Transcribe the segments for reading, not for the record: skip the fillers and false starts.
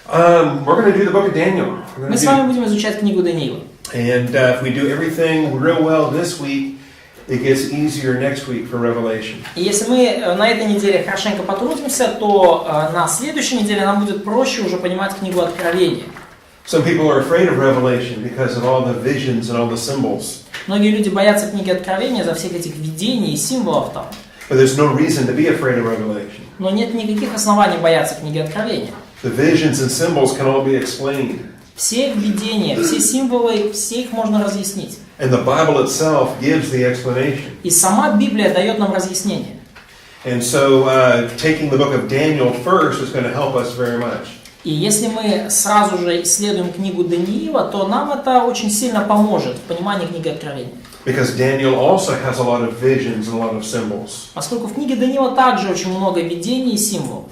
We're going to do the book of Daniel. Мы с вами будем изучать книгу Даниила. And if we do everything real well this week, it gets easier next week for Revelation. И если мы на этой неделе хорошенько потрудимся, то на следующей неделе нам будет проще уже понимать книгу Откровения. Some people are afraid of Revelation because of all the visions and all the symbols. Многие люди боятся книги Откровения за всех этих видений и символов там. But there's no reason to be afraid of Revelation. Но нет никаких оснований бояться книги Откровения. The visions and symbols can all be explained. Все видения, все символы, все их можно разъяснить. And the Bible itself gives the explanation. И сама Библия дает нам разъяснение. And so taking the book of Daniel first is going to help us very much. И если мы сразу же исследуем книгу Даниила, то нам это очень сильно поможет в понимании книги Откровения. Because Daniel also has a lot of visions and a lot of symbols. Поскольку в книге Даниила также очень много видений и символов.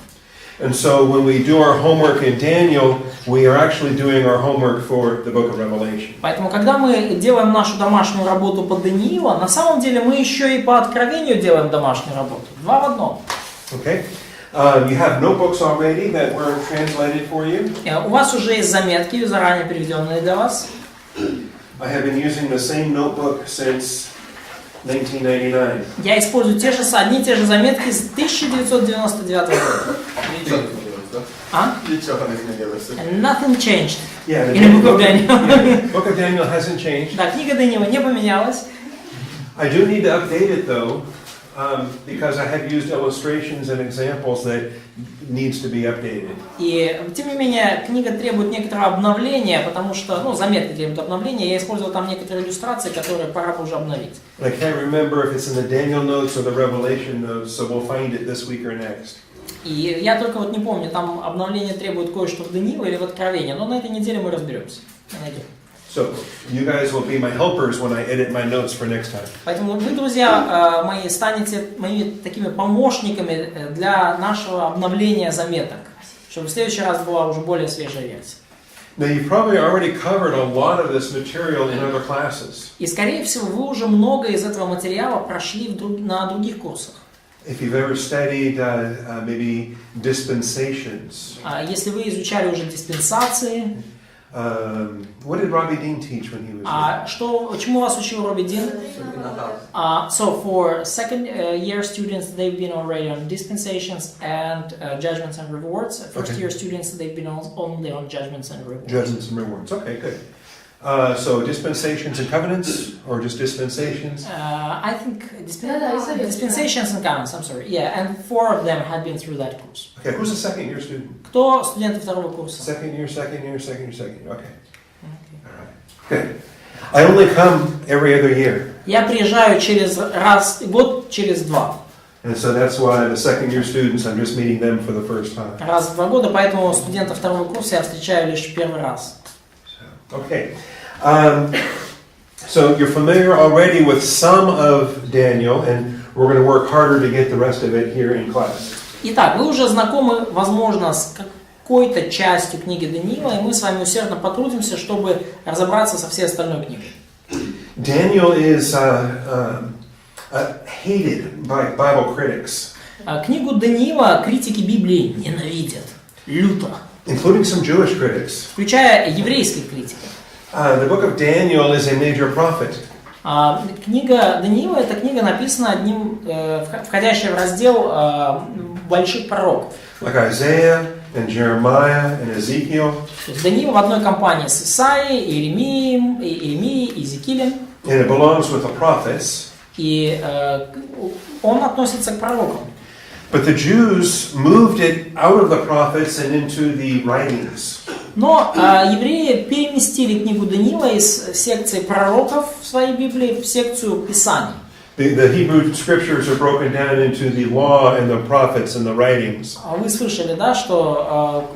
And so when we do our homework in Daniel, we are actually doing our homework for the book of Revelation. Поэтому, когда мы делаем нашу домашнюю работу по Даниилу, на самом деле мы еще и по Откровению делаем домашнюю работу. Два в одном. Okay? You have notebooks already that were translated for you. У вас уже есть заметки, заранее переведенные для вас. I have been using the same notebook since 1999. Я использую одни и те же заметки с 1999 года. Nothing changed. Yeah, In the book of Daniel. Yeah, book of Daniel hasn't changed. Да, книга Даниила не поменялась. I do need to update it though, because I have used illustrations and examples that needs to be updated. И тем не менее книга требует некоторого обновления, потому что, заметки требуют обновления. Я использовал там некоторые иллюстрации, которые пора бы уже обновить. I can't remember if it's in the Daniel notes or the Revelation notes, so we'll find it this week or next. И я только не помню, там обновление требует кое-что в Даниила или в Откровении, но на этой неделе мы разберемся. Найдем. So you guys will be my helpers when I edit my notes for next time. Поэтому вы, друзья, мои станете моими такими помощниками для нашего обновления заметок, чтобы в следующий раз была уже более свежая версия. Now you've probably already covered a lot of this material in other classes. И скорее всего вы уже много из этого материала прошли на других курсах. If you've ever studied maybe dispensations. Если вы изучали уже диспенсации. What did Robbie Dean teach when he was here? Чему вас учил Робби Дин? So for second year students, they've been already on dispensations and judgments and rewards. First year students, they've been only on judgments and rewards. Judgments and rewards. Okay, good. So dispensations and covenants, or just dispensations? I think dispensations and covenants. I'm sorry. Yeah, and 4 of them had been through that course. Okay, who's a second year student? Кто студенты второго курса? Second year. Okay. All right. Good. I only come every other year. Я приезжаю год через 2. And so that's why the second year students, I'm just meeting them for the first time. Раз в 2 года, поэтому студентов второго курса я встречаю лишь первый раз. Okay. So you're familiar already with some of Daniel, and we're going to work harder to get the rest of it here in class. Итак, вы уже знакомы, возможно, с какой-то частью книги Даниила, и мы с вами усердно потрудимся, чтобы разобраться со всей остальной книгой. Daniel is hated by Bible critics. Книгу Даниила критики Библии ненавидят люто. Including some Jewish critics. Включая еврейских критиков. The book of Daniel is a major prophet. Книга Даниила — это книга, написана одним, входящая в раздел больших пророков. Like Isaiah and Jeremiah and Ezekiel. То есть Даниил в одной компании с Исаией, Иеремией, Иезекиилем. And it belongs with the prophets. И он относится к пророкам. But the Jews moved it out of the prophets and into the writings. Но евреи переместили книгу Даниила из секции пророков в своей Библии в секцию Писаний. The Hebrew scriptures are broken down into the law and the prophets and the writings. Вы слышали, да, что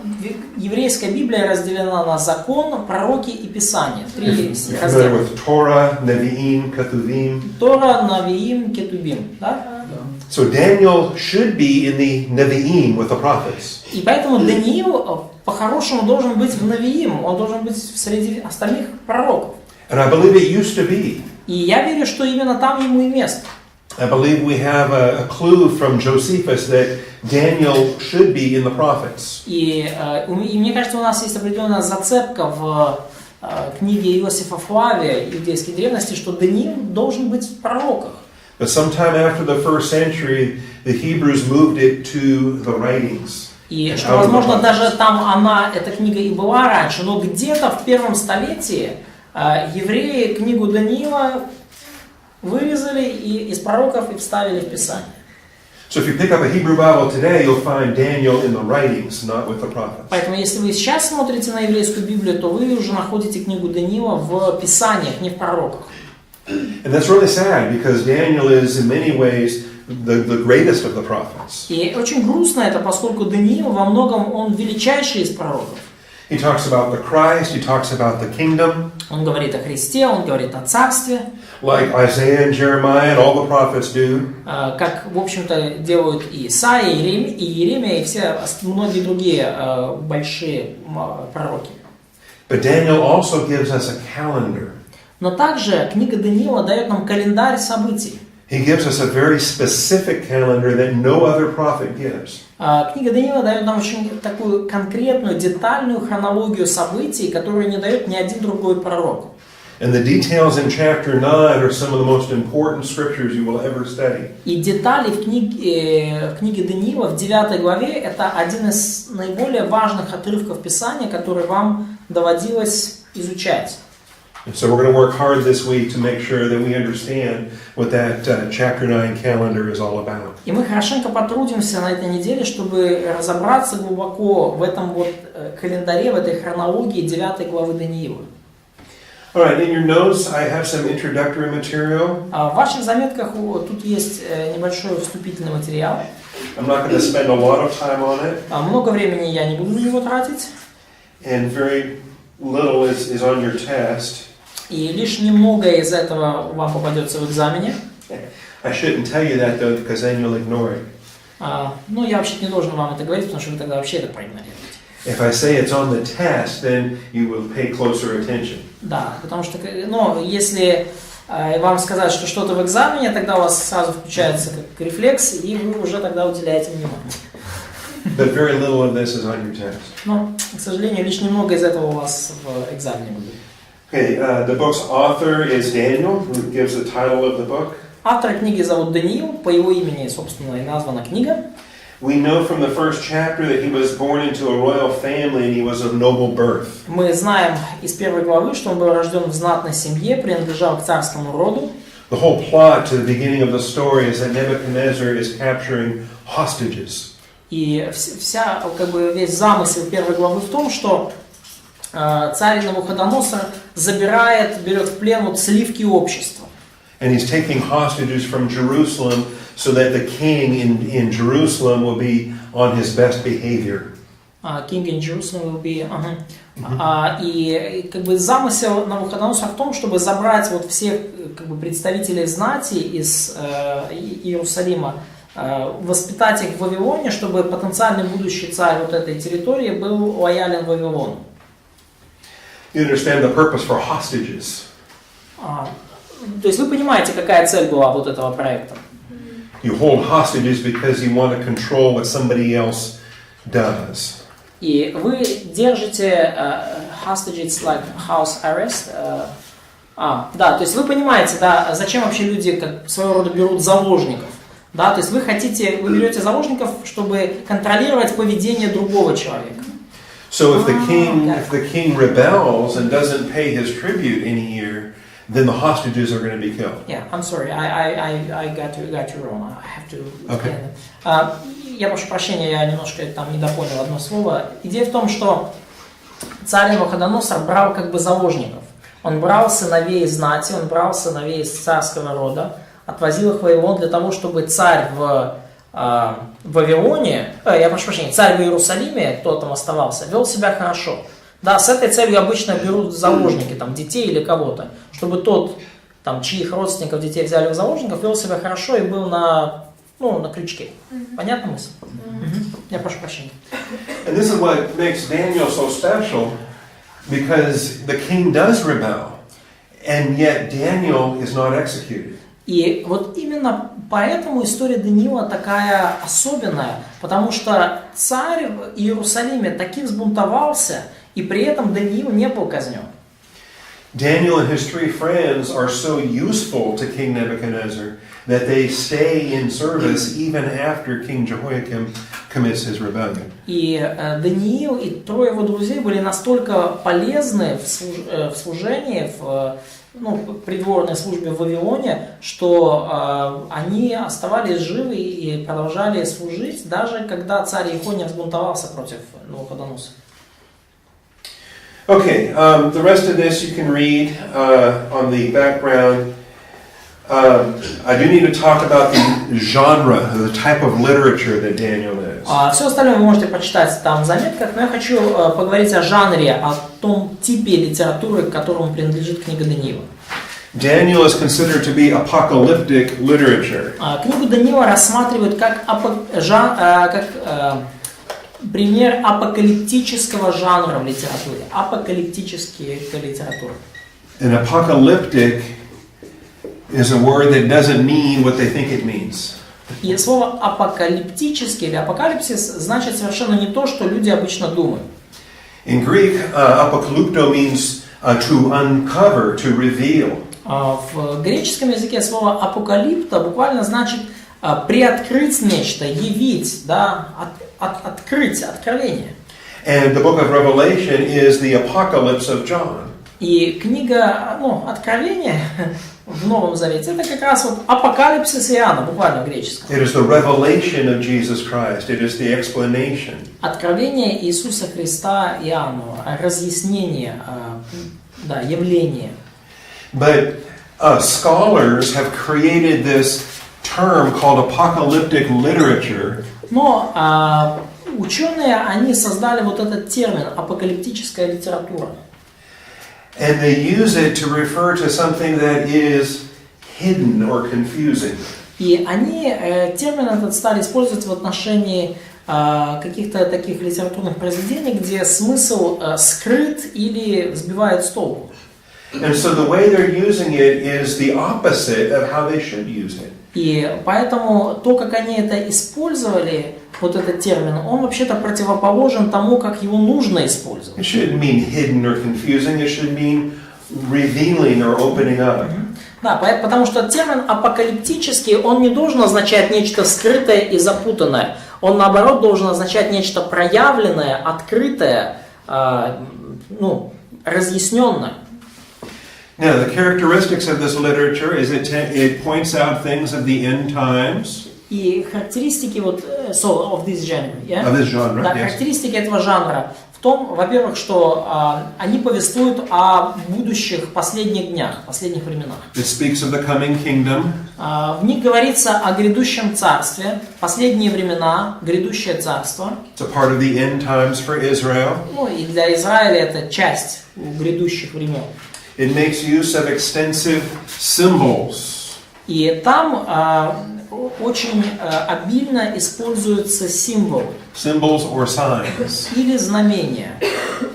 еврейская Библия разделена на закон, пророки и Писания. 3 раздела. Torah, Nevi'im, Ketuvim. Тора, Навиим, Кетубим, да? So Daniel should be in the Nevi'im with the prophets. И поэтому Даниил по-хорошему должен быть в Навиим, он должен быть среди остальных пророков. And I believe it used to be. И я верю, что именно там ему и место. I believe we have a clue from Josephus that Daniel should be in the prophets. И мне кажется, у нас есть определенная зацепка в книге Иосифа Флавия иудейской древности, что Даниил должен быть в пророках. But sometime after the first century, the Hebrews moved it to the writings. И что, возможно, даже там эта книга и была раньше, но где-то в первом столетии евреи книгу Даниила вырезали из пророков и вставили в Писание. So if you pick up a Hebrew Bible today, you'll find Daniel in the writings, not with the prophets. Поэтому, если вы сейчас смотрите на еврейскую Библию, то вы уже находите книгу Даниила в Писаниях, не в пророках. And that's really sad, because Daniel is in many ways the greatest of the prophets. И очень грустно это, поскольку Даниил во многом он величайший из пророков. He talks about the Christ, he talks about the kingdom. Он говорит о Христе, он говорит о Царстве. Like Isaiah and Jeremiah and all the prophets do. Как, в общем-то, делают и Исаия, и Иеремия, и все многие другие большие пророки. But Daniel also gives us a calendar. Но также книга Даниила дает нам календарь событий. He gives us a very specific calendar that no other prophet gives. Книга Даниила дает нам очень такую конкретную, детальную хронологию событий, которую не дает ни один другой пророк. And the details in chapter 9 are some of the most important scriptures you will ever study. И детали в книге Даниила в 9 главе это один из наиболее важных отрывков Писания, который вам доводилось изучать. And so we're going to work hard this week to make sure that we understand what that chapter 9 calendar is all about. И мы хорошенько потрудимся на этой неделе, чтобы разобраться глубоко в этом вот календаре, в этой хронологии 9 главы Даниила. All right, in your notes I have some introductory material. В ваших заметках тут есть небольшой вступительный материал. I'm not going to spend a lot of time on it. Много времени я не буду на него тратить. And very little is on your test. И лишь немного из этого вам попадется в экзамене. I shouldn't tell you that though, because then you'll ignore it. Ну, я вообще не должен вам это говорить, потому что вы тогда вообще это проигнорируете. If I say it's on the test, then you will pay closer attention. Да, потому что, ну, если вам сказать, что что-то в экзамене, тогда у вас сразу включается как рефлекс, и вы уже тогда уделяете внимание. But very little of this is on your test. Но, к сожалению, лишь немного из этого у вас в экзамене будет. Okay, the book's author is Daniel, who gives the title of the book. Автора книги зовут Даниил, по его имени, собственно, и названа книга. We know from the first chapter that he was born into a royal family and he was of noble birth. Мы знаем из первой главы, что он был рожден в знатной семье, принадлежал к царскому роду. The whole plot to the beginning of the story is that Nebuchadnezzar is capturing hostages. И весь замысел первой главы в том, что царь Навуходоносор берет в плен вот сливки общества. And he's taking hostages from Jerusalem so that the king in Jerusalem will be on his best behavior. King in Jerusalem will be... И замысел Навуходоносора в том, чтобы забрать вот всех представителей знати из Иерусалима, воспитать их в Вавилоне, чтобы потенциальный будущий царь вот этой территории был лоялен Вавилону. You understand the purpose for hostages? То есть вы понимаете, какая цель была вот этого проекта? You hold hostages because you want to control what somebody else does. И вы держите hostages like house arrest. Да, то есть вы понимаете, да, зачем вообще люди как своего рода берут заложников. Да, то есть вы берете заложников, чтобы контролировать поведение другого человека. So if the king rebels and doesn't pay his tribute in a year, then the hostages are going to be killed. Yeah, I'm sorry, I got you wrong. I have to. Okay. Я прошу прощения, я немножко там недопонял одно слово. Идея в том, что царь Навуходоносор брал заложников. Он брал сыновей из знати, он брал сыновей из царского рода, отвозил их в Вавилон для того, чтобы царь в Вавилоне, я прошу прощения, царь в Иерусалиме, кто там оставался, вел себя хорошо. Да, с этой целью обычно берут заложники, там, детей или кого-то, чтобы тот, там, чьих родственников детей взяли в заложников, вел себя хорошо и был на крючке. Понятна мысль? Я прошу прощения. And this is what makes Daniel so special, because the king does rebel, and yet Daniel is not executed. И вот именно поэтому история Даниила такая особенная, потому что царь в Иерусалиме таки взбунтовался, и при этом Даниил не был казнен. Daniel and his 3 friends are so useful to King Nebuchadnezzar that they stay in service even after King Jehoiakim commits his rebellion. И Даниил и 3 его друзей были настолько полезны в служении, в придворной службе в Вавилоне, что они оставались живы и продолжали служить, даже когда царь Иехония взбунтовался против Навуходоносора. Okay, the rest of this you can read on the background. I do need to talk about the genre, the type of literature that Daniel is. Все остальное вы можете почитать там в заметках, но я хочу поговорить о жанре, о том типе литературы, к которому принадлежит книга Даниила. Daniel is considered to be apocalyptic literature. Книгу Даниила рассматривают как пример апокалиптического жанра в литературе. Апокалиптическая литература. An apocalyptic is a word that doesn't mean what they think it means. И слово апокалиптический или апокалипсис значит совершенно не то, что люди обычно думают. In Greek, apokalypto means to uncover, to reveal. В греческом языке слово апокалипто буквально значит приоткрыть нечто, явить, да, открыть, откровение. And the book of Revelation is the apocalypse of John. И книга, Откровение в Новом Завете, это как раз вот апокалипсис Иоанна, буквально в греческом. It is the revelation of Jesus Christ. It is the explanation. Откровение Иисуса Христа Иоанну, разъяснение, явление. But scholars have created this term called apocalyptic literature. Но ученые, они создали вот этот термин апокалиптическая литература. And they use it to refer to something that is hidden or confusing. И они термин этот стали использовать в отношении каких-то таких литературных произведений, где смысл скрыт или сбивает с толку. And so the way they're using it is the opposite of how they should use it. И поэтому то, как они это использовали, вот этот термин, он вообще-то противоположен тому, как его нужно использовать. It shouldn't mean hidden or confusing. It should mean revealing or opening up. Да, потому что термин апокалиптический, он не должен означать нечто скрытое и запутанное. Он, наоборот, должен означать нечто проявленное, открытое, разъясненное. Now, the characteristics of this literature is it points out things of the end times. И характеристики of this genre, yeah? Of this genre, да, yes. характеристики этого жанра в том, во-первых, что они повествуют о будущих последних днях, последних временах. It speaks of the coming kingdom. В них говорится о грядущем царстве, последние времена, грядущее царство. It's a part of the end times for Israel. И для Израиля это часть грядущих времен. It makes use of extensive symbols. И там очень обильно используются символы. Symbols or signs. Или знамения.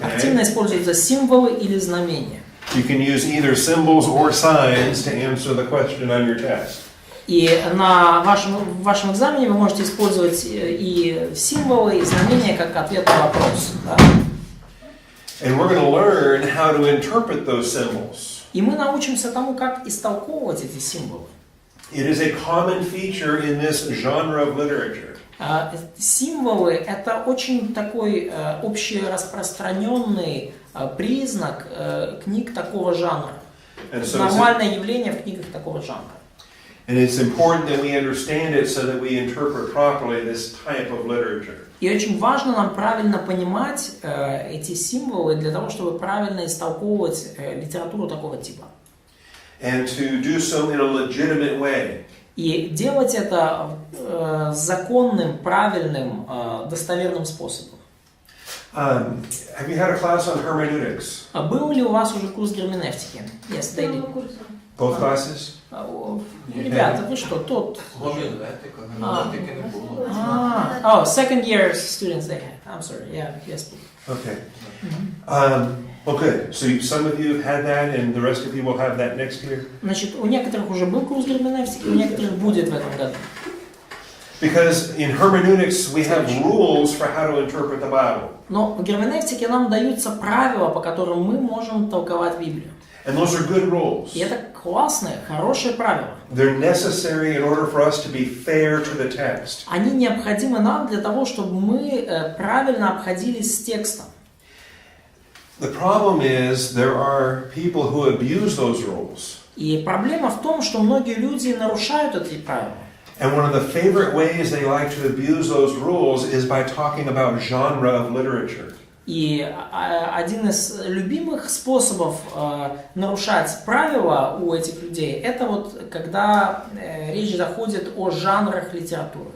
Активно используются символы или знамения. You can use either symbols or signs to answer the question on your test. И в вашем экзамене вы можете использовать и символы, и знамения как ответ на вопрос. Да? And we're going to learn how to interpret those symbols. И мы научимся тому, как истолковывать эти символы. It is a common feature in this genre of literature. Символы – это очень такой общераспространенный признак книг такого жанра. Нормальное явление в книгах такого жанра. And it's important that we understand it so that we interpret properly this type of literature. И очень важно нам правильно понимать эти символы для того, чтобы правильно истолковывать литературу такого типа. And to do so in a legitimate way. И делать это законным, правильным, достоверным способом. Have you had a class on hermeneutics? Был ли у вас уже курс герменевтики? Yes, daily. Both classes? Ребята, вы что, тот? Second year students they had. I'm sorry, yeah, yes. Okay. Well, good. So some of you have had that, and the rest of you will have that next year. Значит, у некоторых уже был курс герменевтики, у некоторых будет в этом году. Because in hermeneutics we have rules for how to interpret the Bible. Но в герменевтике нам даются правила, по которым мы можем толковать Библию. And those are good rules. И это классные, хорошие правила. They're necessary in order for us to be fair to the text. Они необходимы нам для того, чтобы мы правильно обходились с текстом. The problem is there are people who abuse those rules. И проблема в том, что многие люди нарушают эти правила. And one of the favorite ways they like to abuse those rules is by talking about genre of literature. И один из любимых способов нарушать правила у этих людей, это вот когда речь заходит о жанрах литературы.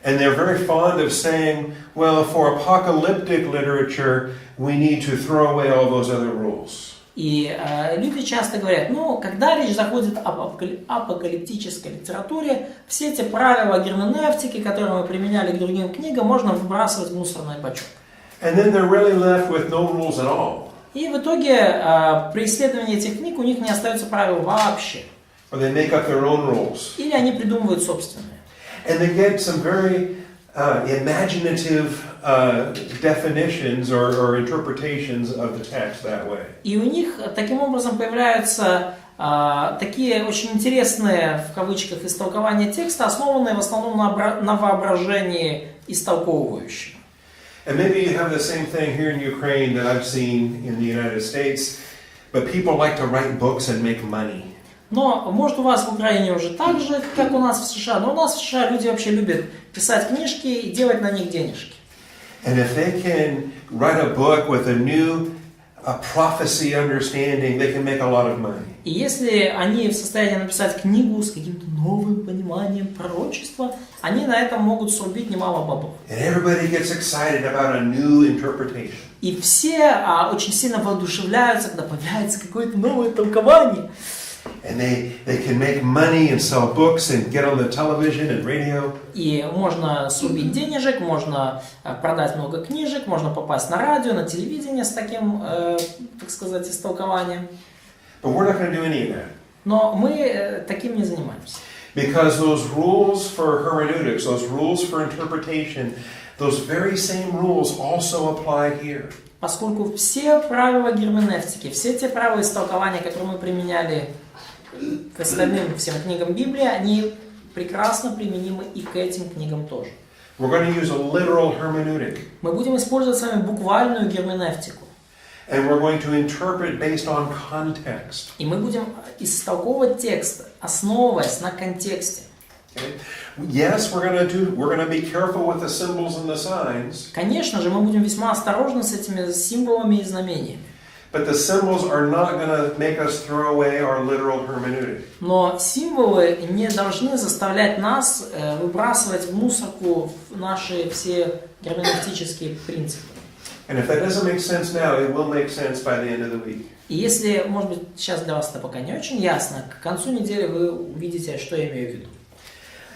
And they're very fond of saying, well, for apocalyptic literature, we need to throw away all those other rules. И люди часто говорят, ну, когда речь заходит об апокалиптической литературе, все эти правила герменевтики, которые мы применяли к другим книгам, можно выбрасывать в мусорный бачок. And then they're really left with no rules at all. И в итоге при исследовании этих книг у них не остается правил вообще. Or they make up their own rules. Или они придумывают собственные. And they get some very imaginative definitions or interpretations of the text that way. И у них таким образом появляются такие очень интересные, в кавычках, истолкования текста, основанные в основном на воображении истолковывающего. And maybe you have the same thing here in Ukraine that I've seen in the United States, but people like to write books and make money. Но, может, у вас в Украине уже так же, как у нас в США, но у нас в США люди вообще любят писать книжки и делать на них денежки. And if they can write a book with a new prophecy understanding, they can make a lot of money. И если они в состоянии написать книгу с каким-то новым пониманием пророчества, они на этом могут срубить немало бабов. And everybody gets excited about a new interpretation. И все очень сильно воодушевляются, когда появляется какое-то новое толкование. And they can make money and sell books and get on the television and radio. И можно срубить денежек, можно продать много книжек, можно попасть на радио, на телевидение с таким, так сказать, истолкованием. But we're not going to do any of that. Но мы таким не занимаемся. Because those rules for hermeneutics, those rules for interpretation, those very same rules also apply here. Поскольку все правила герменевтики, все те правила истолкования, которые мы применяли к остальным всем книгам Библии, они прекрасно применимы и к этим книгам тоже. We're going to use a literal hermeneutic. Мы будем использовать с вами буквальную герменевтику. And we're going to interpret based on context. И мы будем истолковывать текст, основываясь на контексте. Okay? Yes, we're going to be careful with the symbols and the signs. Конечно же, мы будем весьма осторожны с этими символами и знамениями. But the symbols are not going to make us throw away our literal hermeneutic. Но символы не должны заставлять нас выбрасывать в мусорку наши все герменевтические принципы. And if that doesn't make sense now, it will make sense by the end of the week. И если, может быть, сейчас для вас это пока не очень ясно, к концу недели вы увидите, что я имею в виду.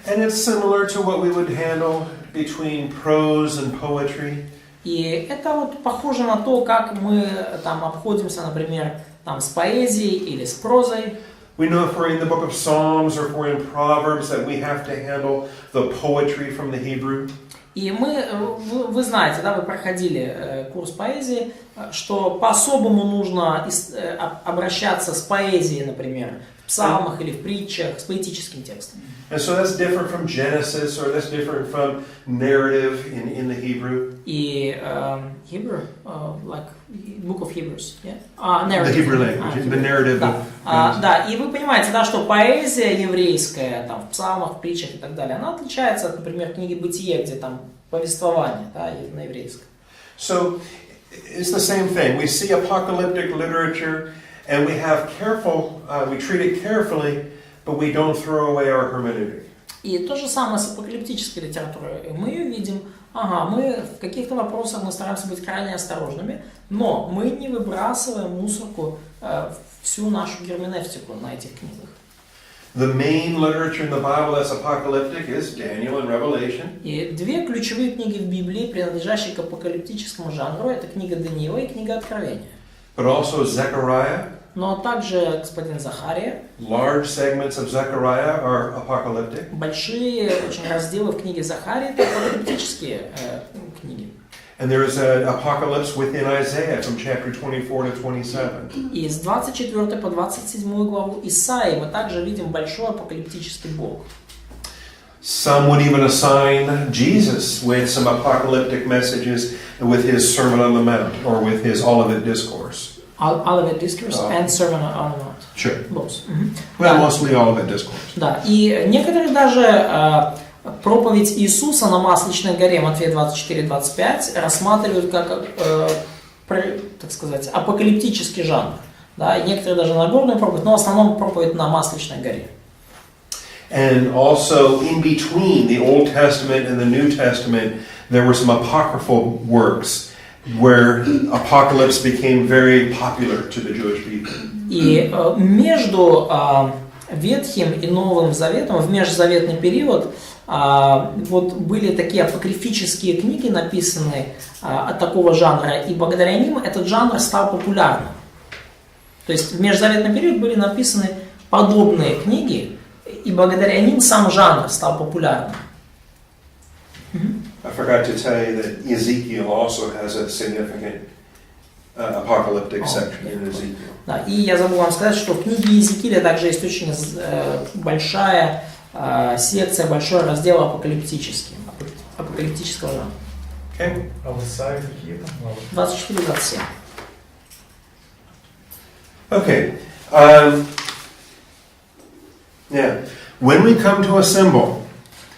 And it's similar to what we would handle between prose and poetry. И это вот похоже на то, как мы там обходимся, например, там с поэзией или с прозой. We know if we're in the book of Psalms or if we're in Proverbs that we have to handle the poetry from the Hebrew. И вы знаете, да, вы проходили курс поэзии, что по-особому нужно обращаться с поэзией, например, в псалмах или в притчах, с поэтическим текстом. And so that's different from Genesis, or that's different from narrative in the Hebrew. И Hebrew, like Book of Hebrews, yeah? Narrative. The Hebrew language, the narrative да. of Да, и вы понимаете, да, что поэзия еврейская, там, в псалмах, в притчах и так далее, она отличается от, например, книги «Бытие», где там повествование, да, на еврейском. So it's the same thing. We see apocalyptic literature, and we have we treat it carefully, but we don't throw away our hermeneutic. И то же самое с апокалиптической литературой. Мы ее видим, мы в каких-то вопросах мы стараемся быть крайне осторожными, но мы не выбрасываем мусорку всю нашу герменевтику на этих книгах. The main literature in the Bible that's apocalyptic is Daniel and Revelation. И две ключевые книги в Библии, принадлежащие к апокалиптическому жанру, это книга Даниила и книга Откровения. but also Zechariah. Но также господин Захария. Large segments of Zechariah are apocalyptic. Большие очень разделы в книге Захарии это апокалиптические книги. And there is an apocalypse within Isaiah from chapter 24 to 27. И с 24 по 27 главу Исаии мы также видим большой апокалиптический Бог. Some would even assign Jesus with some apocalyptic messages with his Sermon on the Mount or with his Olivet Discourse. Olivet Discourse and Sermon on the Mount. Sure. Both. Well, mostly Olivet Discourse. Да, и некоторые даже проповедь Иисуса на Масличной горе, Матфея 24-25, рассматривают как, так сказать, апокалиптический жанр. Да, и некоторые даже Нагорную проповедь, но в основном проповедь на Масличной горе. And also in between the Old Testament and the New Testament, there were some apocryphal works where apocalypse became very popular to the Jewish people. И между Ветхим и Новым Заветом, в межзаветный период, вот были такие апокрифические книги, написанные от такого жанра, и благодаря ним этот жанр стал популярным. То есть в межзаветный период были написаны подобные книги, и благодаря ним сам жанр стал популярным. I forgot to tell you that Ezekiel also has a significant apocalyptic section in Ezekiel. Да, и я забыл вам сказать, что в книге Иезекииля также есть очень большая секция, большой раздел апокалиптического жанра. Okay. 24-27. Okay. Yeah. When we come to a symbol,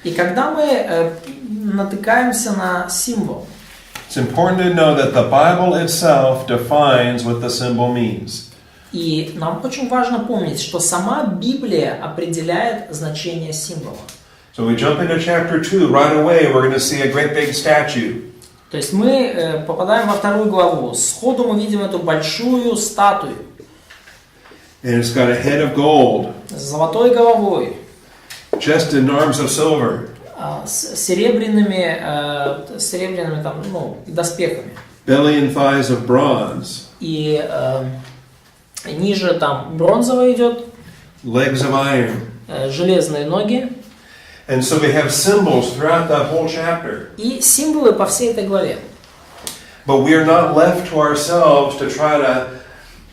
и когда мы натыкаемся на символ, it's important to know that the Bible itself defines what the symbol means. И нам очень важно помнить, что сама Библия определяет значение символа. So we jump into chapter 2, right away we're going to see a great big statue. То есть мы попадаем во вторую главу. Сходу мы видим эту большую статую. And it's got a head of gold. С золотой головой. Chest and arms of silver. С серебряными там, доспехами. Belly and thighs of bronze. И ниже там бронзовая идет. Legs of iron. Железные ноги. And so we have symbols throughout the whole chapter. И символы по всей этой главе. But we are not left to ourselves to try to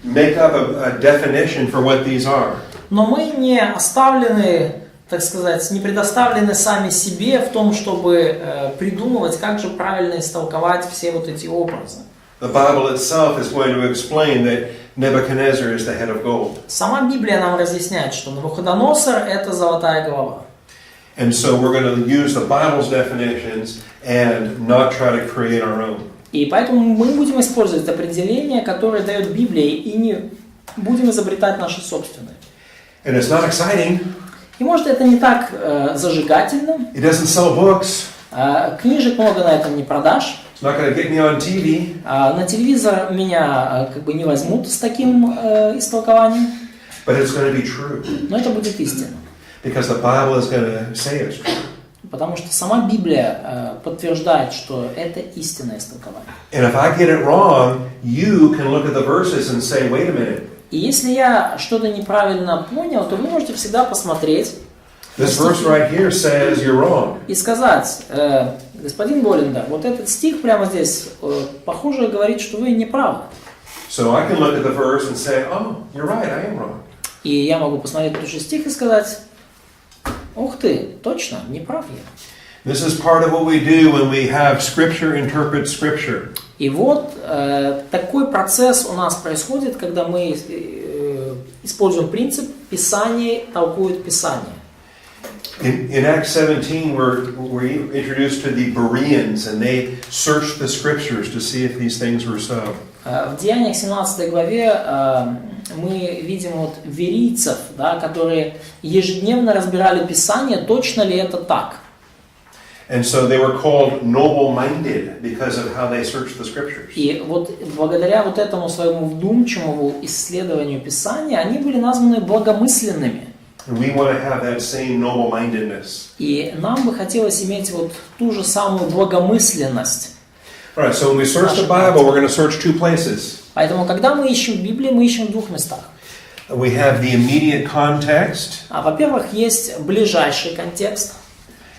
make up a definition for what these are. Но мы не оставлены, так сказать, не предоставлены сами себе в том, чтобы придумывать, как же правильно истолковать все вот эти образы. The Bible itself is going to explain that Nebuchadnezzar is the head of gold. Сама Библия нам разъясняет, что Навуходоносор – это золотая голова. And so we're going to use the Bible's definitions and not try to create our own. И поэтому мы будем использовать определения, которые дает Библия, и не будем изобретать наши собственные. And it's not exciting. И может это не так зажигательно. It doesn't sell books. Книжек много на этом не продашь. It's not going to get me on TV. На телевизор меня как бы не возьмут с таким истолкованием. But it's going to be true. Но это будет истина. Because the Bible is going to say it's true. Потому что сама Библия подтверждает, что это истинное истолкование. And if I get it wrong, you can look at the verses and say, wait a minute. И если я что-то неправильно понял, то вы можете всегда посмотреть This verse right here says you're wrong. И сказать, господин Болендер, вот этот стих прямо здесь, похоже, говорит, что вы не правы. So I can look at the verse and say, oh, you're right, I am wrong. И я могу посмотреть тот же стих и сказать, ух ты, точно, не прав я. This is part of what we do when we have Scripture interpret Scripture. И вот такой процесс у нас происходит, когда мы используем принцип «Писание толкует Писание». In Acts 17, we're introduced to the Bereans, and they searched the Scriptures to see if these things were so. В Деяниях 17 главе мы видим вот верийцев, да, которые ежедневно разбирали Писание, точно ли это так. And so they were called noble-minded because of how they searched the Scriptures. И вот благодаря вот этому своему вдумчивому исследованию Писания они были названы благомысленными. And we want to have that same noble-mindedness. И нам бы хотелось иметь вот ту же самую благомысленность. All right, so when we search the Bible, we're going to search two places. Поэтому, когда мы ищем Библию, мы ищем в двух местах. We have the immediate context, Во-первых, есть ближайший контекст.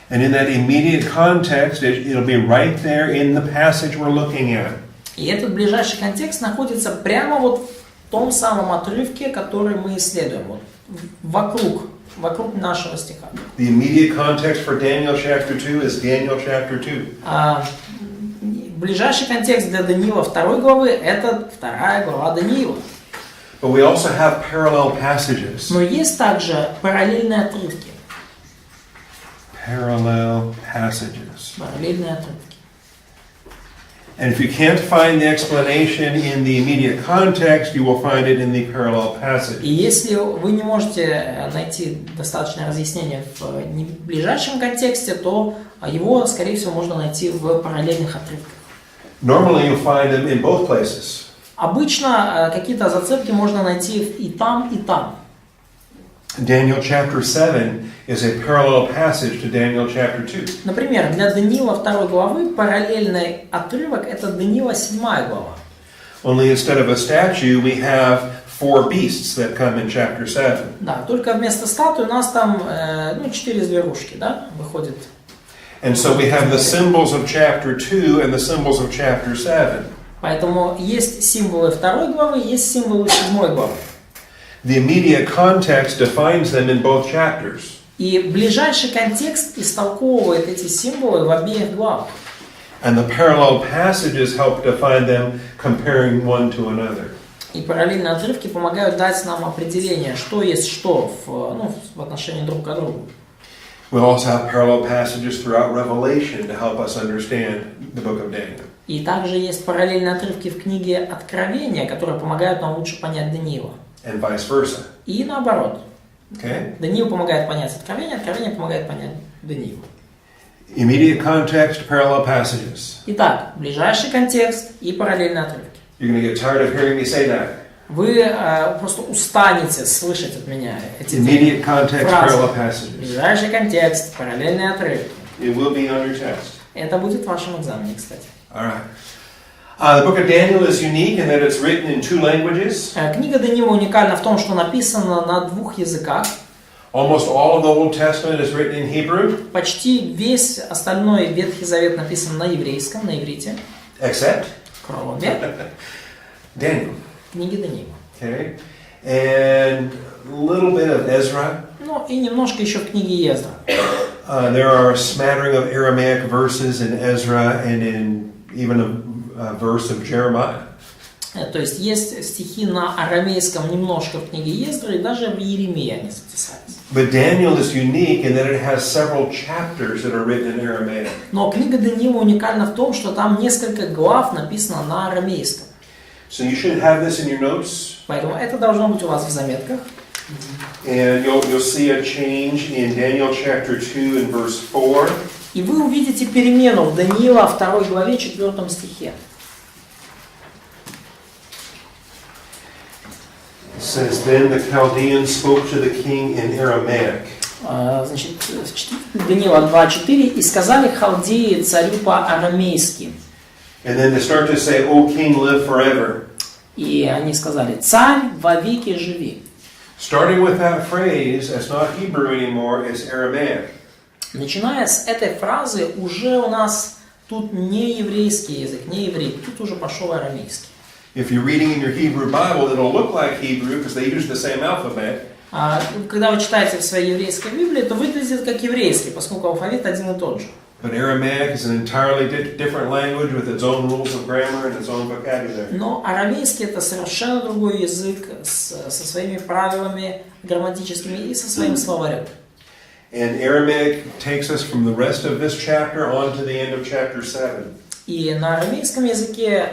and in that immediate context, it'll be right there in the passage we're looking at. И этот ближайший контекст находится прямо вот в том самом отрывке, который мы исследуем, вот, вокруг нашего стиха. The immediate context for Daniel chapter 2 is Daniel chapter 2. Ближайший контекст для Даниила 2 главы – это 2 глава Даниила. But we also have parallel passages. Но есть также параллельные отрывки. Parallel passages. Параллельные отрывки. And if you can't find the explanation in the immediate context, you will find it in the parallel passage. И если вы не можете найти достаточное разъяснение в ближайшем контексте, то его, скорее всего, можно найти в параллельных отрывках. Normally you'll find them in both places. Обычно какие-то зацепки можно найти и там, и там. Daniel chapter 7 is a parallel passage to Daniel chapter 2. Например, для Даниила 2 главы параллельный отрывок – это Даниила 7 глава. Only instead of a statue, we have 4 beasts that come in chapter 7. Да, только вместо статуи у нас там 4 зверушки, да, выходит. And so we have the symbols of chapter 2 and the symbols of chapter 7. Поэтому есть символы 2 главы, есть символы 7 главы. The immediate context defines them in both chapters. И ближайший контекст истолковывает эти символы в обеих главах. And the parallel passages help define them, comparing one to another. И параллельные отрывки помогают дать нам определение, что есть что в отношении друг к другу. We also have parallel passages throughout Revelation to help us understand the book of Daniel. И также есть параллельные отрывки в книге Откровения, которые помогают нам лучше понять Даниила. And vice versa. И наоборот. Okay? Даниил помогает понять Откровение, Откровение помогает понять Даниила. Immediate context, parallel passages. Итак, ближайший контекст и параллельные отрывки. You're going to get tired of hearing me say that. Вы просто устанете слышать от меня эти Immediate context, фразы. parallel passages. Ближайший контекст, параллельные отрывки. It will be on your test. Это будет в вашем экзамене, кстати. All right. The book of Daniel is unique in that it's written in 2 languages. Книга Даниила уникальна в том, что написана на 2 языках. Almost all of the Old Testament is written in Hebrew. Почти весь остальной Ветхий Завет написан на еврейском, на иврите. Except Кроме Daniel. книги Даниила. Okay. And a little bit of Ezra. Ну и немножко еще в книге Ездра. There are a smattering of Aramaic verses in Ezra and in even a verse of Jeremiah. То есть есть стихи на арамейском немножко в книге Ездра, и даже в Иеремии они записались. But Daniel is unique in that it has several chapters that are written in Aramaic. Но книга Даниила уникальна в том, что там несколько глав написано на арамейском. So you should have this in your notes. Поэтому это должно быть у вас в заметках. And you'll see a change in Daniel chapter 2 and verse 4. И вы увидите перемену в Даниила 2 главе 4 стихе. It says, Then the Chaldeans spoke to the king in Aramaic. Значит, Даниила 2:4, и сказали халдеи царю по-арамейски. And then they start to say, O king, live forever. И они сказали: царь, вовеки живи. Starting with that phrase, it's not Hebrew anymore, it's Aramaic. Начиная с этой фразы, уже у нас тут не еврейский язык, не еврей, тут уже пошел арамейский. If you're reading in your Hebrew Bible, it'll look like Hebrew because they use the same alphabet. Когда вы читаете в своей еврейской Библии, то выглядит как еврейский, поскольку алфавит один и тот же. But Aramaic is an entirely different language with its own rules of grammar and its own vocabulary. Но арамейский это совершенно другой язык со своими правилами грамматическими и со своим словарем. And Aramaic takes us from the rest of this chapter on to the end of chapter 7. И на арамейском языке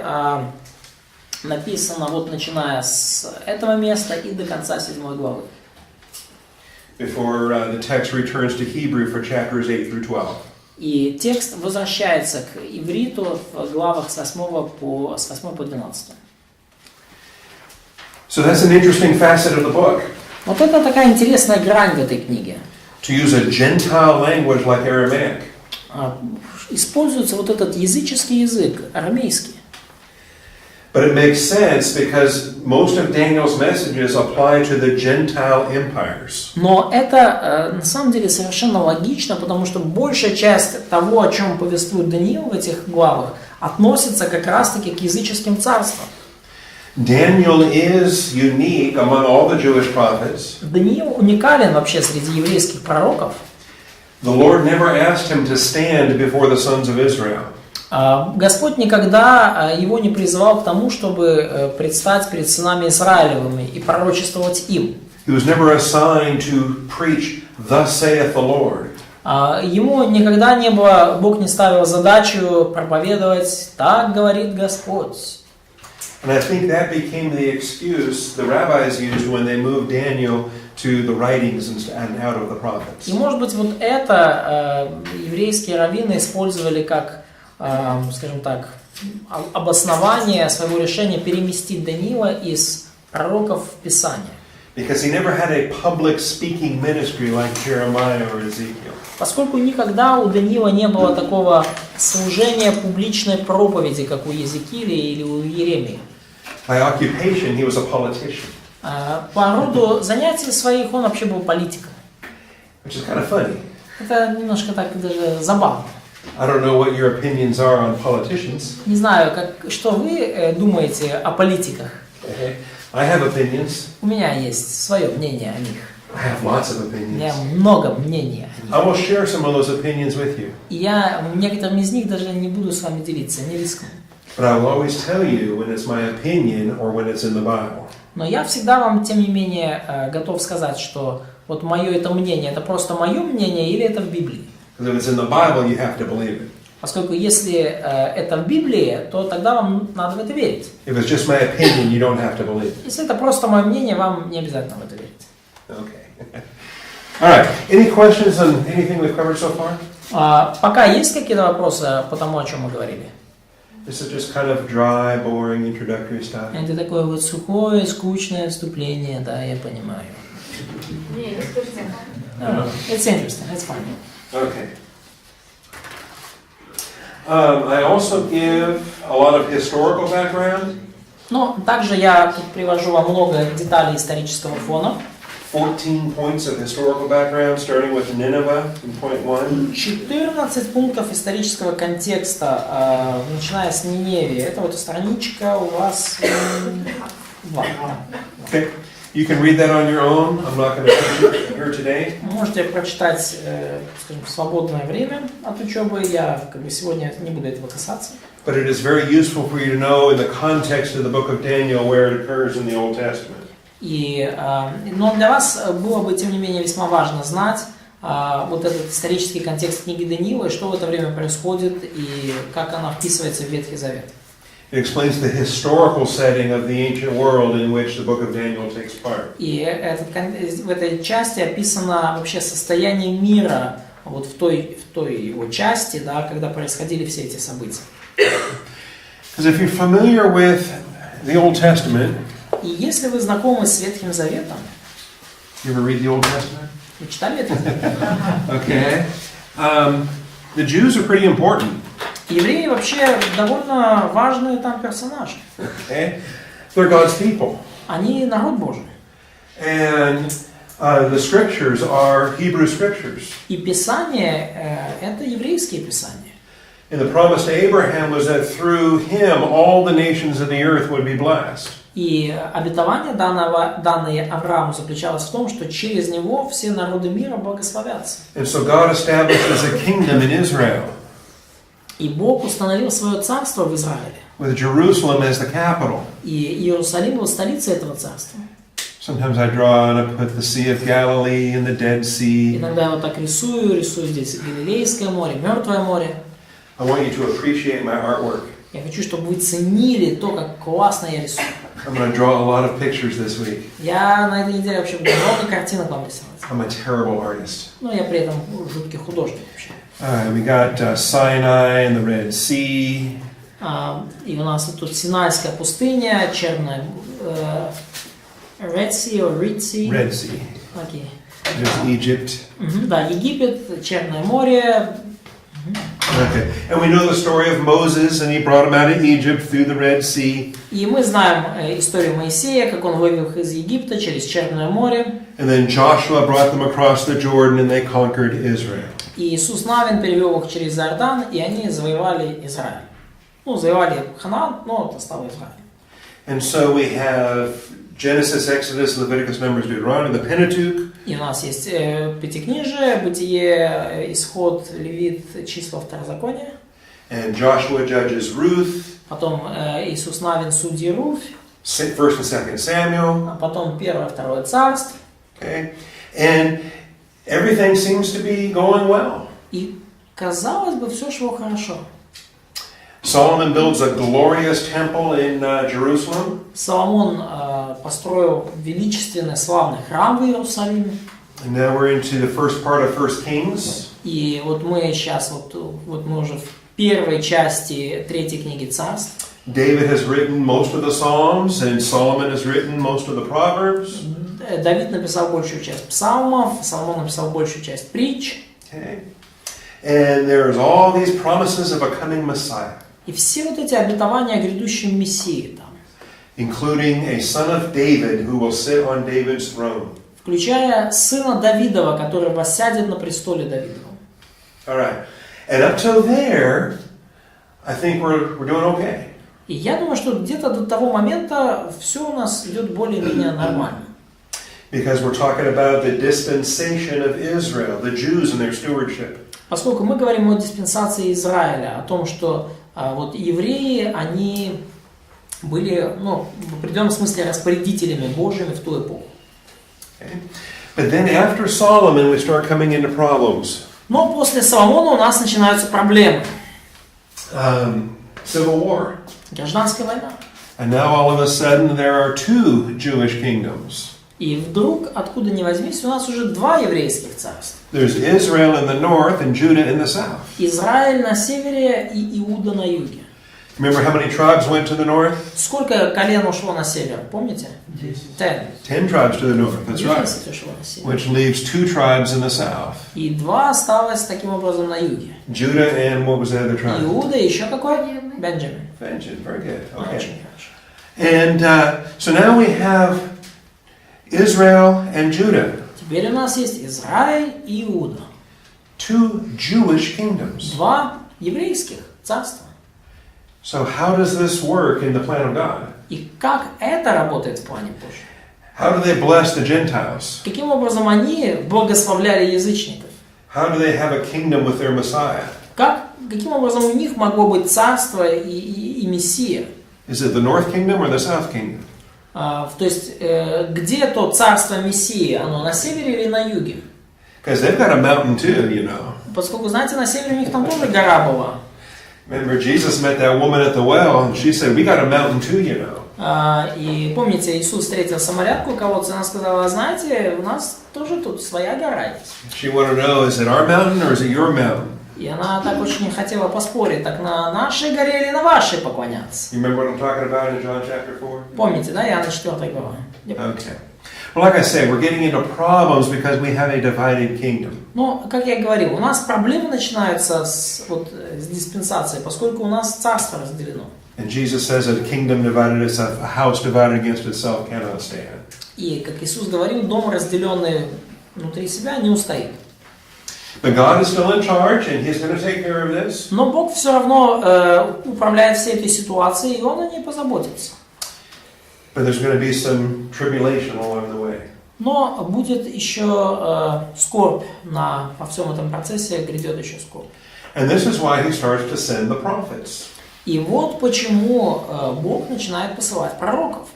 написано вот начиная с этого места и до конца 7 главы. Before the text returns to Hebrew for chapters 8 through 12. И текст возвращается к ивриту в главах с 8 по 12. So that's an interesting facet of the book. Вот это такая интересная грань в этой книге. To use a Gentile language like Aramaic. используется вот этот языческий язык, арамейский. But it makes sense because most of Daniel's messages apply to the Gentile empires. Но это на самом деле совершенно логично, потому что большая часть того, о чем повествует Даниил в этих главах, относится как раз-таки к языческим царствам. Daniel is unique among all the Jewish prophets. Даниил уникален вообще среди еврейских пророков. The Lord never asked him to stand before the sons of Israel. Господь никогда его не призывал к тому, чтобы предстать перед сынами Израилевыми и пророчествовать им. He was never assigned to preach, "Thus saith the Lord." Ему никогда не было, Бог не ставил задачу проповедовать «Так говорит Господь». And I think that became the excuse the rabbis used when they moved Daniel to the writings and out of the prophets. И может быть вот это еврейские раввины использовали как, скажем так, обоснование своего решения переместить Даниила из пророков в Писание. Because he never had a public speaking ministry like Jeremiah or Ezekiel. Поскольку никогда у Даниила не было такого служения публичной проповеди, как у Езекииля или у Иеремии. By occupation, he was a politician. По роду занятий своих он вообще был политиком. Which is kind of funny. Это немножко так даже забавно. I don't know what your opinions are on politicians. Не знаю, что вы думаете о политиках. Okay. I have opinions. У меня есть свое мнение о них. I have lots of У opinions. меня много мнений о них. I will share some of those opinions with you. И я некоторыми из них даже не буду с вами делиться, не рискну. But I will always tell you when it's my opinion or when it's in the Bible. Но я всегда вам, тем не менее, готов сказать, что вот мое это мнение, это просто мое мнение или это в Библии. Because if it's in the Bible, you have to believe it. Поскольку если это в Библии, то тогда вам надо в это верить. If it's just my opinion, you don't have to believe it. Если это просто мое мнение, вам не обязательно в это верить. Okay. All right. Any questions on anything we've covered so far? Пока есть какие-то вопросы по тому, о чем мы говорили? This is just kind of dry, boring, introductory stuff. Это такое вот сухое, скучное вступление, да, я понимаю. It's interesting, it's fun. Okay. I also give a lot of historical background. Но также я тут привожу вам много деталей исторического фона. 14 points of historical background, starting with Nineveh in point 1. 14 пунктов исторического контекста, начиная с Ниневии. Это вот страничка у вас 2. Okay. You can read that on your own. I'm not going to teach it here today. Можете прочитать, скажем, в свободное время от учебы. Я сегодня не буду этого касаться. But it is very useful for you to know in the context of the book of Daniel where it occurs in the Old Testament. Но для вас было бы, тем не менее, весьма важно знать вот этот исторический контекст книги Даниила, и что в это время происходит, и как она вписывается в Ветхий Завет. It explains the historical setting of the ancient world in which the book of Daniel takes part. И в этой части описано вообще состояние мира вот в той его части, да, когда происходили все эти события. Because if you're familiar with the Old Testament, и если вы знакомы с Ветхим Заветом, you ever read the Old Testament? вы читали Ветхий Завет? Okay. The Jews are pretty important. Евреи вообще довольно важные там персонажи. Okay. They're God's people. Они народ Божий. And the scriptures are Hebrew scriptures. И Писание это еврейские Писания. And the promise to Abraham was that through him all the nations of the earth would be blessed. И обетование, данное Аврааму, заключалось в том, что через него все народы мира благословятся. And so God establishes a kingdom in Israel. И Бог установил свое царство в Израиле. With Jerusalem as the capital. И Иерусалим был столицей этого царства. Sometimes I draw and I put the Sea of Galilee and the Dead Sea. Иногда я вот так рисую здесь Галилейское море, Мертвое море. I want you to appreciate my artwork. Я хочу, чтобы вы ценили то, как классно я рисую. I'm going to draw a lot of pictures this week. Я на этой неделе вообще буду много картинок вам рисовать. I'm a terrible artist. Но я при этом жуткий художник вообще. We got Sinai and the Red Sea. И у нас тут Синайская пустыня, Черная Red Sea or Red Sea. Red Sea. Okay. There's Egypt. Да, Египет, Черное море. Okay. And we know the story of Moses, and he brought him out of Egypt through the Red Sea. И мы знаем историю Моисея, как он вывел их из Египта через Черное море. And then Joshua brought them across the Jordan, and they conquered Israel. И Иисус Навин перевел их через Иордан, и они завоевали Израиль. Ну, завоевали Ханаан, но это стало Израиль. And so we have Genesis, Exodus, Leviticus, Numbers, Deuteronomy, the Pentateuch. И у нас есть Пятикнижие, Бытие, Исход, Левит, Числа, Второзаконие. And Joshua judges Ruth. Потом Иисус Навин, Судьи, Руфь. First and Second Samuel. А потом Первое, Второе Царство. Okay. And everything seems to be going well. И казалось бы, все шло хорошо. Solomon builds a glorious temple in Jerusalem. Соломон построил величественный, славный храм в Иерусалиме. And now we're into the first part of 1 Kings. И вот мы сейчас, вот мы уже в первой части третьей книги Царств. David has written most of the Psalms, and Solomon has written most of the Proverbs. Давид написал большую часть псалмов, Соломон написал большую часть притч. Okay. And there's all these promises of a coming Messiah, И все вот эти обетования о грядущем Мессии там, including a son of David who will sit on David's throne. включая сына Давидова, который воссядет на престоле Давидова. All right. And up till there, I think we're doing okay. И я думаю, что где-то до того момента все у нас идет более-менее нормально. Because we're talking about the dispensation of Israel, the Jews and their stewardship. Поскольку мы говорим о диспенсации Израиля, о том, что вот евреи, они были, ну, в определенном смысле распорядителями Божьими в ту эпоху. Okay. But then after Solomon, we start coming into problems. Но после Соломона у нас начинаются проблемы. Civil war. Гражданская война. And now all of a sudden there are two Jewish kingdoms. И вдруг, откуда ни возьмись, у нас уже два еврейских царства. There's Israel in the north and Judah in the south. Израиль на севере и Иуда на юге. Remember how many tribes went to the north? Сколько колен ушло на север, помните? 10. 10 tribes to the north, that's right. 10 ушло на север. Which leaves 2 tribes in the south. И два осталось таким образом на юге. Judah and what was the other tribe? Иуда и еще какой? Бенджамин. Benjamin, very good. Очень Okay. хорошо. And so now we have Israel and Judah. Теперь у нас есть Израиль и Иуда. Two Jewish kingdoms. Два еврейских царства. So how does this work in the plan of God? И как это работает в плане Божьем? How do they bless the Gentiles? Каким образом они благословляли язычников? How do they have a kingdom with their Messiah? Каким образом у них могло быть царство и Мессия? Is it the North Kingdom or the South Kingdom? То есть, где то царство Мессии? Оно на севере или на юге? Because they've got a mountain too, you know. Поскольку, знаете, на севере у них там тоже гора была. Remember, Jesus met that woman at the well, and she said, "We got a mountain too, you know." И помните, Иисус встретил самарянку у колодца, и она сказала: знаете, у нас тоже тут своя гора есть. She wanted to know, is it our mountain or is it your mountain? И она так очень хотела поспорить, так на нашей горе или на вашей поклоняться. You remember what I'm talking about in John chapter 4? Помните, да, Иоанна 4 глава. Okay. Well, like I say, we're getting into problems because we have a divided kingdom. Но, как я говорил, у нас проблемы начинаются с диспенсации, поскольку у нас царство разделено. And Jesus says that a kingdom divided itself, a house divided against itself cannot stand. И, как Иисус говорил, дом, разделенный внутри себя, не устоит. But God is still in charge, and He's going to take care of this. Но Бог все равно управляет всей этой ситуацией, и Он о ней позаботится. But there's going to be some tribulation along the way. Но будет еще скорбь по всем этом процессе, грядет еще скорбь. And this is why He starts to send the prophets. И вот почему Бог начинает посылать пророков.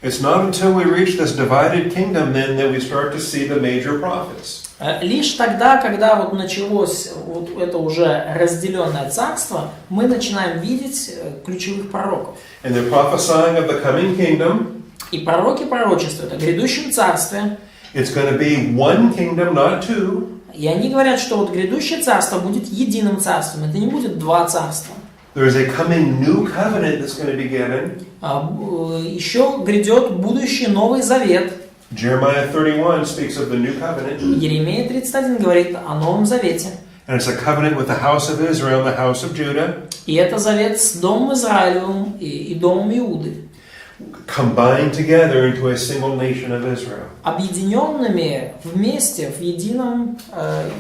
It's not until we reach this divided kingdom then that we start to see the major prophets. Лишь тогда, когда вот началось вот это уже разделенное царство, мы начинаем видеть ключевых пророков. And they're prophesying of the coming kingdom. И пророки пророчествуют о грядущем царстве. It's going to be one kingdom, not two. И они говорят, что вот грядущее царство будет единым царством. Это не будет два царства. There is a coming new covenant that's going to be given. Еще грядет будущий Новый Завет. Jeremiah 31 speaks of the new covenant. Еремея 31 говорит о Новом Завете. And it's a covenant with the house of Israel and the house of Judah. И это завет с Домом Израилевым и Домом Иуды, combined together into a single nation of Israel. объединенными вместе в едином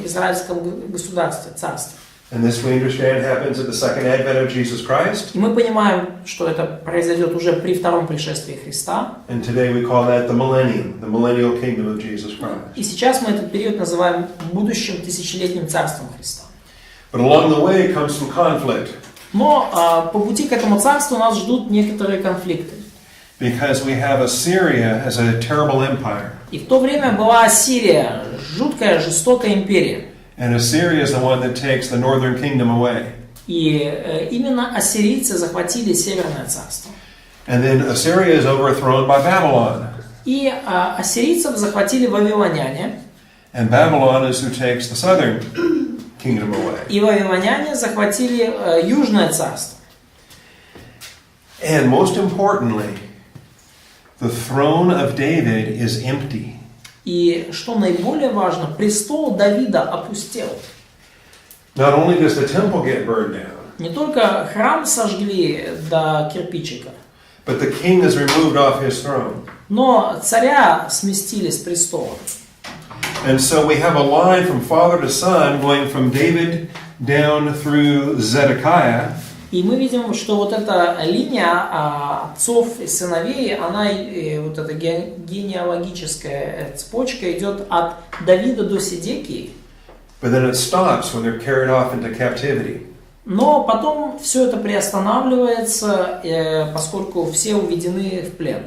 израильском государстве, царстве. And this we understand happens at the second advent of Jesus Christ. И мы понимаем, что это произойдет уже при втором пришествии Христа. And today we call that the millennium, the millennial kingdom of Jesus Christ. И сейчас мы этот период называем будущим тысячелетним царством Христа. But along the way comes some conflict. Но по пути к этому царству нас ждут некоторые конфликты. Because we have Assyria as a terrible empire. И в то время была Ассирия, жуткая, жестокая империя. And Assyria is the one that takes the northern kingdom away. И именно ассирийцы захватили Северное царство. And then Assyria is overthrown by Babylon. И ассирийцев захватили вавилоняне. And Babylon is who takes the southern kingdom away. И вавилоняне захватили Южное царство. And most importantly, the throne of David is empty. И что наиболее важно, престол Давида опустел. Not only does the temple get burned down, Не только храм сожгли до кирпичика, but the king is removed off his throne. но царя сместили с престола. And so we have a line from father to son going from David down through Zedekiah. И мы видим, что вот эта линия отцов и сыновей, она, вот эта генеалогическая цепочка идет от Давида до Седекии. But then it stops when they're carried off into captivity. Но потом все это приостанавливается, поскольку все уведены в плен.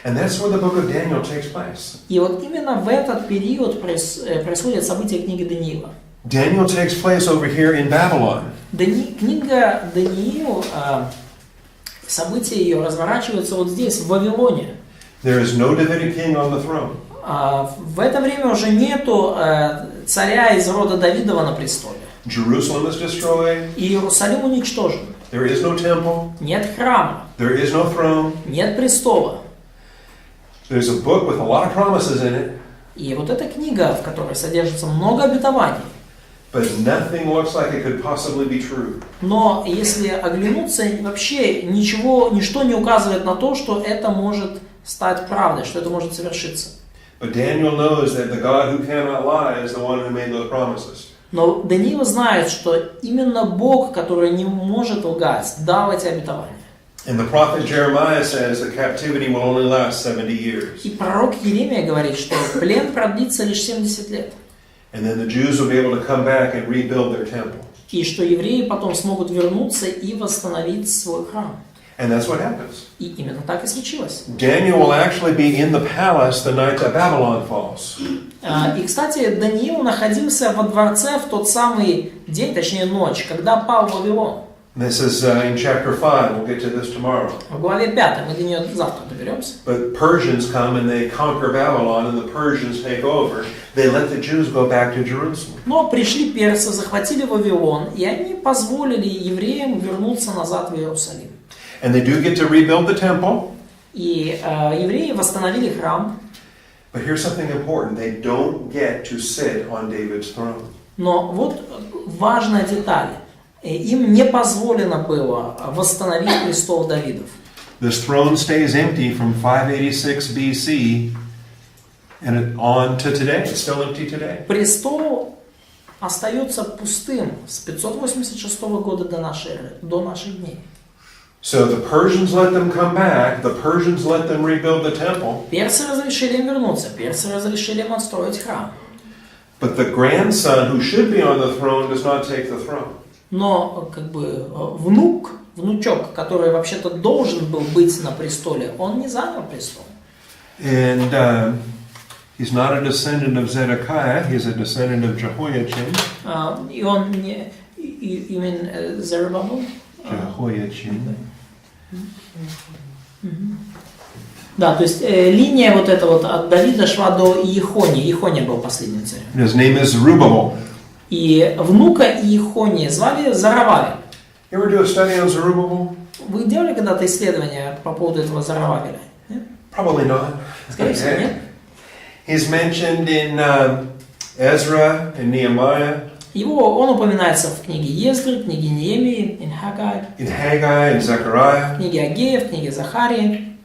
And that's where the book of Daniel takes place. И вот именно в этот период происходят события книги Даниила. Daniel takes place over here in Babylon. Книга Даниил, события ее разворачиваются вот здесь, в Вавилоне. There is no Davidic king on the throne. В это время уже нету царя из рода Давидова на престоле. Jerusalem is destroyed. И Иерусалим уничтожен. There is no temple. Нет храма. There is no throne. Нет престола. There's a book with a lot of promises in it. И вот эта книга, в которой содержится много обетований. But nothing looks like it could possibly be true. Но если оглянуться, вообще ничто не указывает на то, что это может стать правдой, что это может совершиться. But Daniel knows that the God who cannot lie is the one who made those promises. Но Даниил знает, что именно Бог, который не может лгать, дал эти обетования. And the prophet Jeremiah says that captivity will only last 70 years. И пророк Иеремия говорит, что плен продлится лишь 70 лет. And then the Jews will be able to come back and rebuild their temple. И что евреи потом смогут вернуться и восстановить свой храм. And that's what happens. И именно так и случилось. Daniel will actually be in the palace the night that Babylon falls. И, кстати, Даниил находился во дворце в тот самый день, точнее ночь, когда пал Вавилон. This is in chapter 5. We'll get to this tomorrow. В главе 5, мы до нее завтра доберемся. But Persians come and they conquer Babylon, and the Persians take over. They let the Jews go back to Jerusalem. Но пришли персы, захватили Вавилон, и они позволили евреям вернуться назад в Иерусалим. And they do get to rebuild the temple. И евреи восстановили храм. But here's something important. They don't get to sit on David's throne. Но вот важная деталь. Им не позволено было восстановить престол Давидов. This throne stays empty from 586 BC and on to today. It's still empty today. Престол остается пустым с 586 года до наших дней. So the Persians let them come back. The Persians let them rebuild the temple. Персы разрешили им вернуться. Персы разрешили им отстроить храм. But the grandson who should be on the throne does not take the throne. Но внучок, который вообще-то должен был быть на престоле, он не занял престол. And he's not a descendant of Zedekiah. He's a descendant of Jehoiachin. И он не... You mean Zerubbabel? Jehoiachin. Да, то есть линия вот эта вот от Давида шла до Иехонии. Иехония был последним царем. His name is Zerubbabel. И внука Иехонии звали Зоровавель. You ever do a study on Zerubbabel? Вы делали когда-то исследование по поводу этого Зоровавеля? Probably not. Скорее всего, нет. He's mentioned in Ezra and Nehemiah. Он упоминается в книге Ездры, книге Неемии, in Haggai, in Zechariah. в книге Агея, в книге Захарии.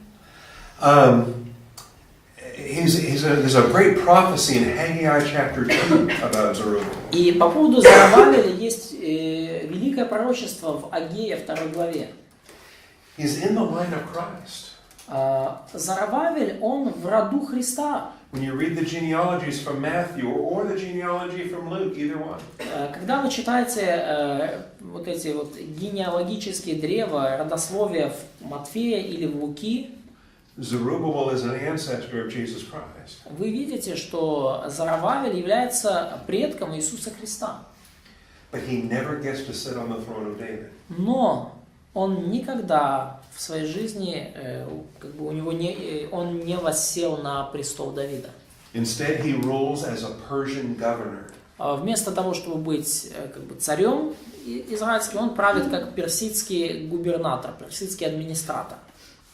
There's a great prophecy in Haggai chapter 2 about Zerubbabel. И по поводу Зарававеля есть великое пророчество в Агее 2 главе. He's in the line of Christ. Зарававель, он в роду Христа. When you read the genealogies from Matthew or the genealogy from Luke, either one. Когда вы читаете вот эти вот генеалогические древа, родословия в Матфея или в Луки, Zerubbabel is an ancestor of Jesus Christ. Вы видите, что Зарававель является предком Иисуса Христа. But he never gets to sit on the throne of David. Но он никогда в своей жизни, он не воссел на престол Давида. Instead, he rules as a Persian governor. Вместо того, чтобы быть царем израильским, он правит как персидский губернатор, персидский администратор.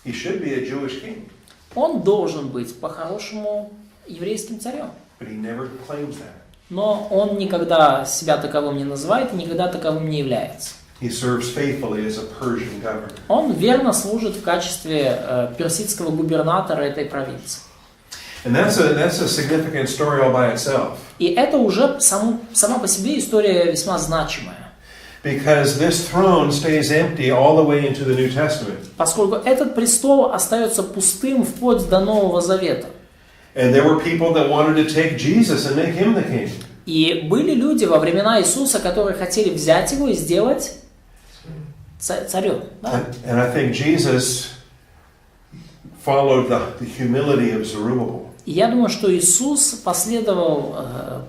He should be a Jewish king. Он должен быть по-хорошему еврейским царем. But he never claims that. Но он никогда себя таковым не называет и никогда таковым не является. He serves faithfully as a Persian governor. Он верно служит в качестве персидского губернатора этой провинции. And that's a significant story all by itself. И это уже сама по себе история весьма значимая. Because this throne stays empty all the way into the New Testament. Поскольку этот престол остается пустым вплоть до Нового Завета. And there were people that wanted to take Jesus and make him the king. И были люди во времена Иисуса, которые хотели взять его и сделать царем. Да? And I think Jesus followed the humility of Zerubbabel. И я думаю, что Иисус последовал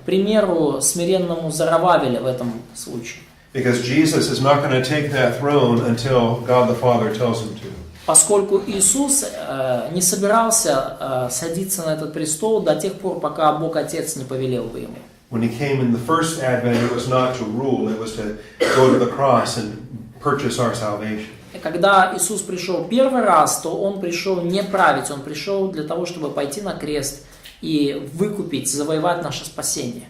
примеру смиренному Зарававеля в этом случае. Because Jesus is not going to take that throne until God the Father tells him to. Поскольку Иисус не собирался садиться на этот престол до тех пор, пока Бог Отец не повелел бы ему. When he came in the first advent, it was not to rule, it was to go to the cross and purchase our salvation. Когда Иисус пришел первый раз, то Он пришел не править, Он пришел для того, чтобы пойти на крест и выкупить, завоевать наше спасение.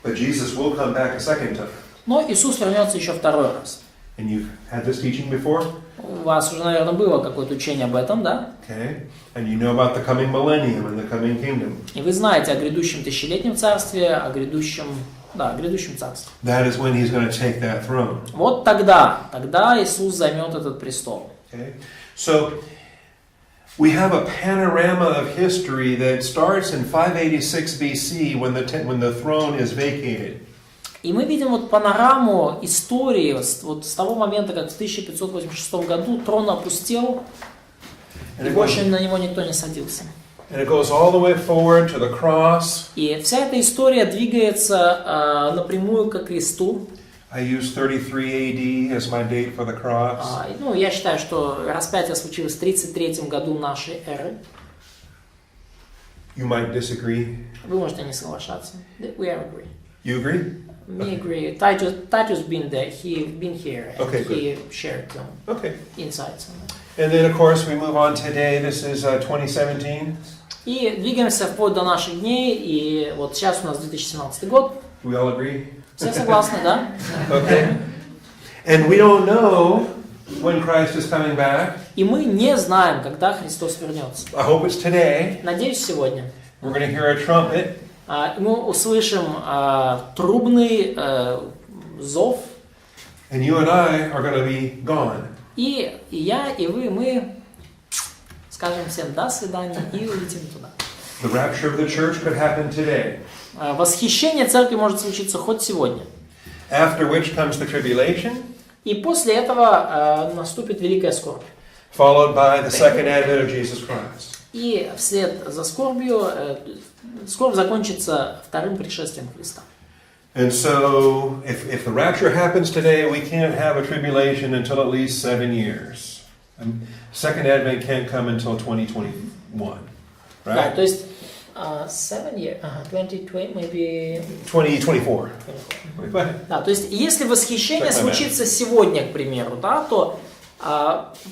But Jesus will come back a second time. Но Иисус вернется еще второй раз. And you've had this teaching before? У вас уже, наверное, было какое-то учение об этом, да? Okay. And you know about the coming millennium and the coming kingdom. И вы знаете о грядущем тысячелетнем царстве, о грядущем царстве. That is when he's going to take that throne. Вот тогда Иисус займет этот престол. Okay. So we have a panorama of history that starts in 586 BC when the throne is vacated. И мы видим вот панораму истории вот с того момента, как в 1586 году трон опустел, и больше на него никто не садился. And it goes all the way forward to the cross. И вся эта история двигается напрямую к кресту. I use 33 AD as my date for the cross. Я считаю, что распятие случилось в 33 году нашей эры. You might disagree. Вы можете не соглашаться. We agree. You agree? We agree. Titus been there. He been here. And Okay, he good. shared some insights on that. And then, of course, we move on today. This is 2017. И двигаемся вплоть до наших дней. И вот сейчас у нас 2017 год. We all agree? Все согласны, да? Okay. And we don't know when Christ is coming back. И мы не знаем, когда Христос вернется. I hope it's today. Надеюсь, сегодня. We're going to hear a trumpet. Мы услышим трубный зов. And you and I are going to be gone. И я, и вы, мы скажем всем до свидания и улетим туда. The rapture of the church could happen today. Восхищение церкви может случиться хоть сегодня. After which comes the tribulation. И после этого наступит великая скорбь. Followed by the second advent of Jesus Christ. И вслед за скорбью скорбь закончится вторым пришествием Христа. And so, if the rapture happens today, we can't have a tribulation until at least 7 years. Second advent can't come until 2021, right? Да, то есть 7 years, 2020, maybe 2024. Да, то есть если восхищение случится сегодня, к примеру, да, то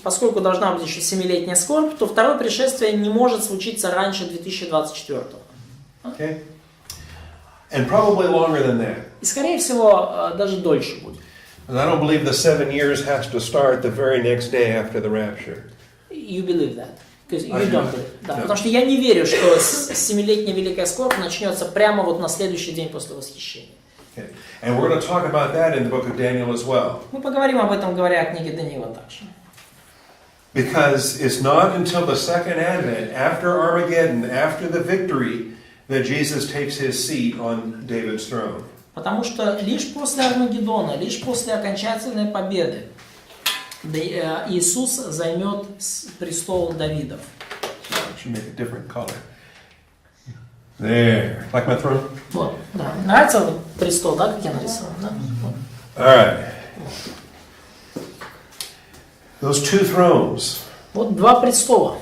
поскольку должна быть еще 7-летняя скорбь, то второе пришествие не может случиться раньше 2024. Okay. And probably longer than that. И, скорее всего, даже дольше будет. And I don't believe the 7 years has to start the very next day after the rapture. You believe that? Because you I do. don't believe. Да, No. потому что я не верю, что 7-летняя Великая Скорбь начнется прямо вот на следующий день после восхищения. Okay. And we're going to talk about that in the book of Daniel as well. Мы поговорим об этом, говоря о книге Даниила также. Because it's not until the second advent, after Armageddon, after the victory, that Jesus takes his seat on David's throne. Потому что лишь после Армагеддона, лишь после окончательной победы Иисус займет престол Давидов. I should make a different color. There. Like my throne? Вот, да. Нравится вот престол, да, как я нарисовал? Да? Вот. All right. Those two thrones. Вот два престола.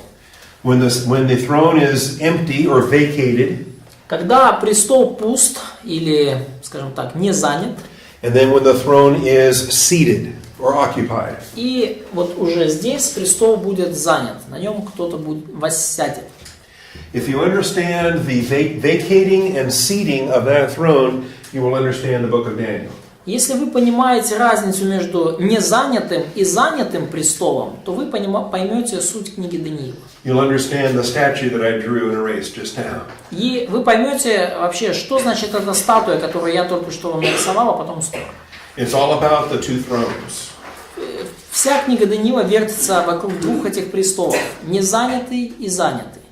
When the throne is empty or vacated, Когда престол пуст или, скажем так, не занят, and then when the throne is seated or occupied. и вот уже здесь престол будет занят, на нем кто-то будет воссядет. If you understand the vacating and seating of that throne, you will understand the book of Daniel. Если вы понимаете разницу между незанятым и занятым престолом, то вы поймете суть книги Даниила. You'll understand the statue that I drew and erased just now. И вы поймете вообще, что значит эта статуя, которую я только что вам нарисовал, а потом стер. It's all about the two thrones. Вся книга Даниила вертится вокруг двух этих престолов. Незанятый и занятый.